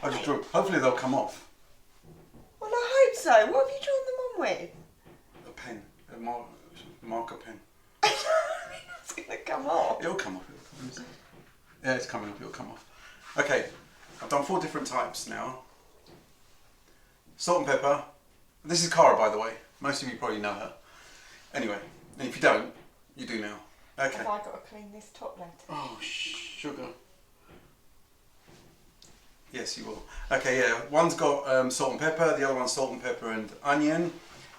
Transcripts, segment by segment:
I just drew. Hopefully they'll come off. Well, I hope so. What have you drawn them on with? A pen, a marker pen. It's gonna come off. It'll come off. Yeah, it's coming off. It'll come off. Okay, I've done 4 different types now. Salt and pepper. This is Cara, by the way. Most of you probably know her. Anyway, and if you don't, you do now. Okay. Have I got to clean this top later? Oh, sugar. Yes, you will. Okay, yeah. One's got salt and pepper. The other one's salt and pepper and onion.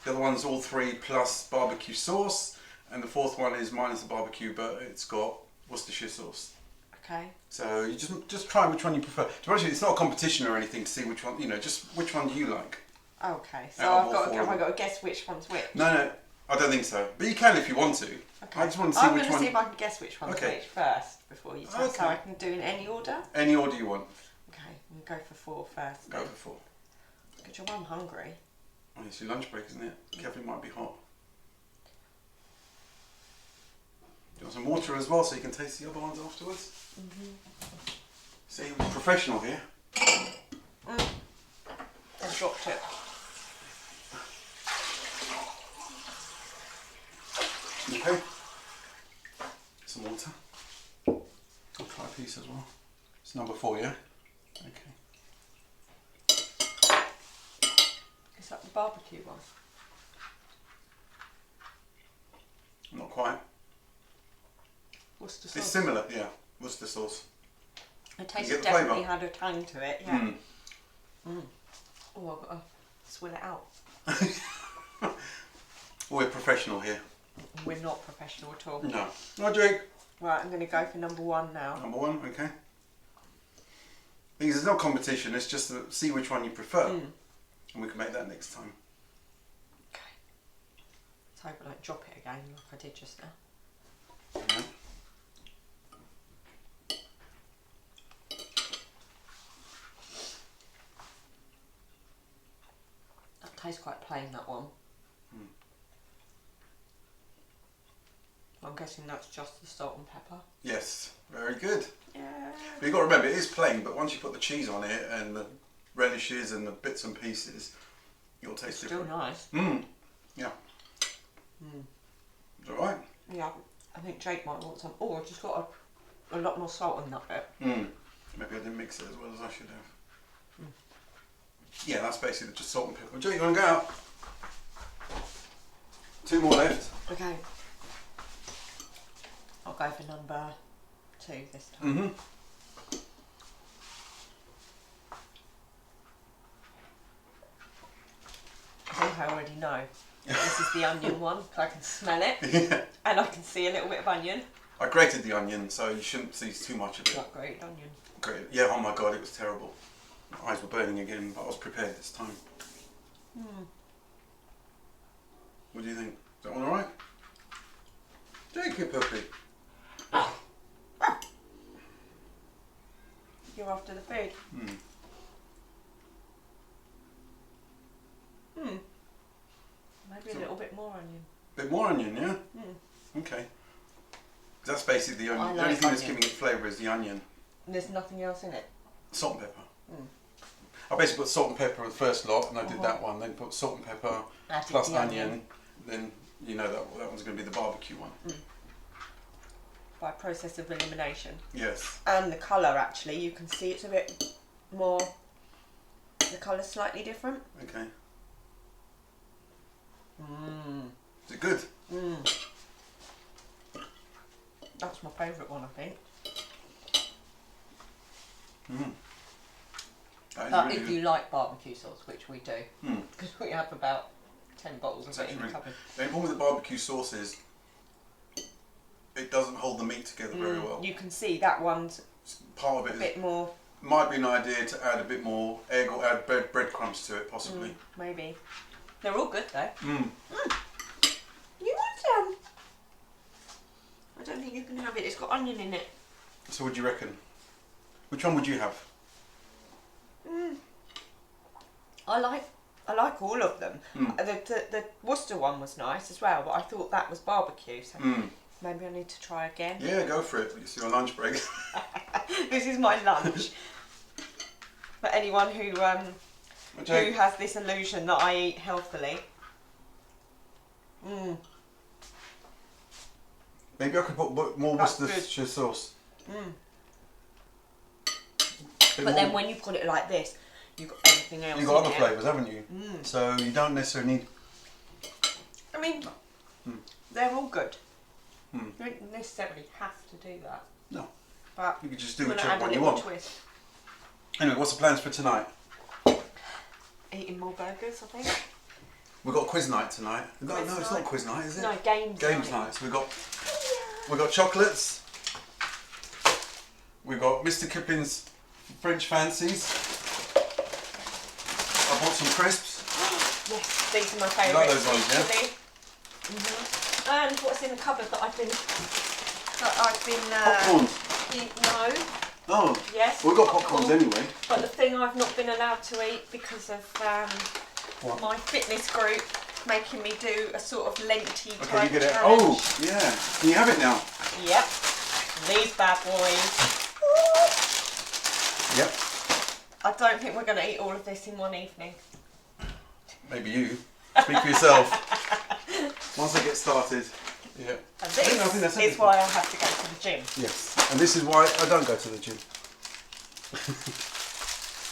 The other one's all 3 plus BBQ sauce. And the 4th one is minus the barbecue, but it's got Worcestershire sauce. Okay. So you just try which one you prefer. To be honest with you, it's not a competition or anything to see which one, just which one do you like. Okay, so Have I got to guess which one's which? No, I don't think so. But you can if you want to. Okay. I just want to see which one. I'm going to see if I can guess which one's which first before you tell. Okay. So I can do in any order? Any order you want. Okay, I'm going to go for 4 first. Go for 4. Good job, I'm hungry. Oh, it's your lunch break, isn't it? Careful, it might be hot. Do you want some water as well so you can taste the other ones afterwards? See, we're professional here. I dropped it. Okay. Some water. I'll try a piece as well. It's number 4, yeah? Okay. Is that the barbecue one? Not quite. Worcestershire sauce? It's similar, yeah. Worcestershire sauce. The taste get the definitely flavour? had a tang to it, yeah. Oh, I've got to swill it out. We're professional here. We're not professional at all. No. No, Jake. Right, I'm going to go for number 1 now. Number 1, okay. Things there's no competition, it's just to see which one you prefer. And we can make that next time. Okay. Let's hope I don't drop it again like I did just now. Yeah. That tastes quite plain, that one. I'm guessing that's just the salt and pepper. Yes, very good. Yeah. But you've got to remember, it is plain, but once you put the cheese on it and the relishes and the bits and pieces, it'll taste Still different. nice. Yeah. Is that right? Yeah, I think Jake might want some. Oh, I've just got a lot more salt in that bit. Maybe I didn't mix it as well as I should have. Yeah, that's basically just salt and pepper. Jake, you want to go out? 2 more left. Okay. I'll go for number 2 this time. I think I already know. This is the onion one, because I can smell it. Yeah. And I can see a little bit of onion. I grated the onion, so you shouldn't see too much of it. Not great onion. Great. Yeah, oh my god, it was terrible. My eyes were burning again, but I was prepared this time. What do you think? Is that one alright? Take it, puppy. You're after the food. Maybe a little bit more onion. Bit more onion, yeah? Okay. That's basically the onion. I The only like thing that's onion. giving it flavour is the onion. There's nothing else in it. Salt and pepper. I basically put salt and pepper in the first lot, and I did that one. Then put salt and pepper Added plus the onion. Then you know that one's going to be the barbecue one. By process of elimination. Yes. And the colour, actually, you can see it's a bit more. The colour's slightly different. Okay. Is it good? That's my favourite one, I think. But if you like barbecue sauce, which we do, because we have about 10 bottles of it in the cupboard. The problem with the barbecue sauce is it doesn't hold the meat together very well. You can see that one's Part of it a bit more. might be an idea to add a bit more egg or add breadcrumbs to it, possibly. Maybe. They're all good though. You want some? I don't think you can have it. It's got onion in it. So what do you reckon? Which one would you have? I like all of them. The Worcester one was nice as well, but I thought that was barbecue, so maybe I need to try again. Yeah, go for it. It's your lunch break. This is my lunch. for anyone who has this illusion that I eat healthily. Maybe I could put more Worcestershire sauce. But then when you put it like this, you've got everything else. You've got other flavours, haven't you? So you don't necessarily need. I mean, they're all good. You don't necessarily have to do that. No. But you can just do whichever one you want. Twist. Anyway, what's the plans for tonight? Eating more burgers, I think. We've got quiz night tonight. No, it's not quiz night, is it? No, games night. So we've got chocolates. We've got Mr. Kipling's French fancies. I bought some crisps. Yes, these are my favourite. You like those ones, yeah? And what's in the cupboard that I've been popcorn. No. Oh. Yes. Well, we've got popcorns anyway. But the thing I've not been allowed to eat because of my fitness group making me do a sort of Lenty type challenge. Oh, yeah. Can you have it now? Yep. These bad boys. Yep. I don't think we're going to eat all of this in one evening. Maybe you. Speak for yourself. Once I get started. Yeah. And this is why I have to go to the gym. Yes. And this is why I don't go to the gym.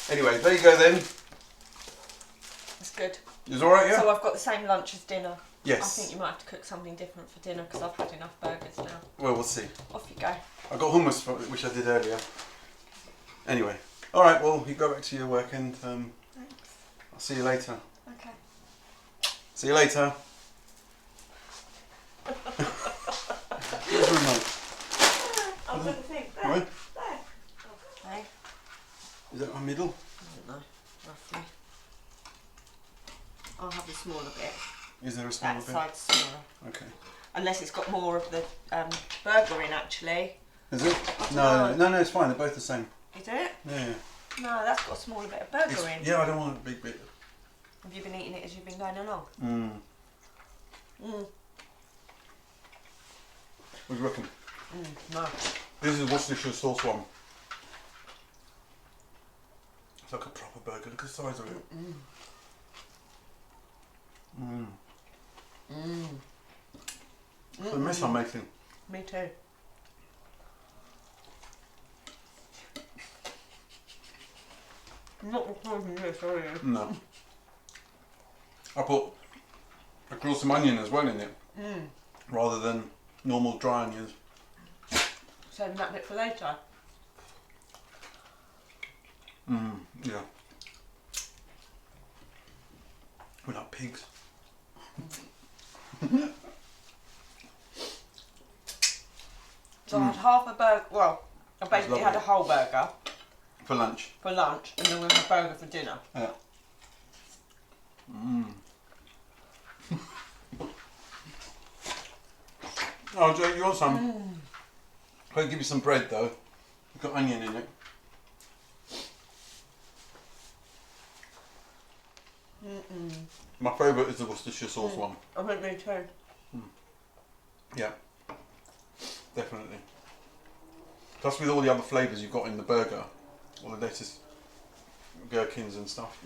Anyway, there you go then. It's good. It's alright, yeah? So I've got the same lunch as dinner. Yes. I think you might have to cook something different for dinner because I've had enough burgers now. Well, we'll see. Off you go. I got hummus, which I did earlier. Anyway. Alright, well, you go back to your work and Thanks. I'll see you later. Okay. See you later. Where's the remote? I'll put the thing there. Right? There. Okay. Is that my middle? I don't know, roughly. I'll have the smaller bit. Is there a smaller That bit? side's smaller. Okay. Unless it's got more of the burger in, actually. Is it? No, it's fine. They're both the same. Is it? Yeah. No, that's got a smaller bit of burger in. Yeah, I don't want a big bit. Have you been eating it as you've been going along? What do you reckon? No. This is Worcestershire Sauce one. It's like a proper burger. Look at the size of it. It's a mess I'm making. Me too. Not recording this, are you? No. I grilled some onion as well in it. Rather than normal dry onions. Saving that bit for later. Yeah. We're like pigs. So I had half a burger, well, I basically had a whole burger. For lunch. For lunch, and then we had a burger for dinner. Yeah. Oh, Joe, you want some? I'll give you some bread though. It's got onion in it. My favourite is the Worcestershire sauce one. I think me too. Yeah, definitely. Plus with all the other flavours you've got in the burger, all the lettuce, gherkins and stuff.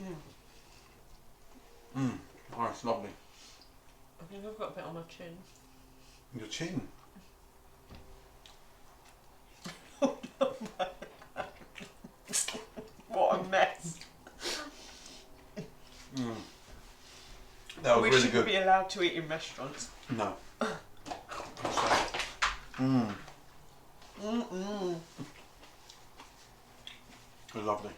Oh, it's lovely. I think I've got a bit on my chin. Your chin? What a mess. That was we really shouldn't good. be allowed to eat in restaurants. No. Lovely.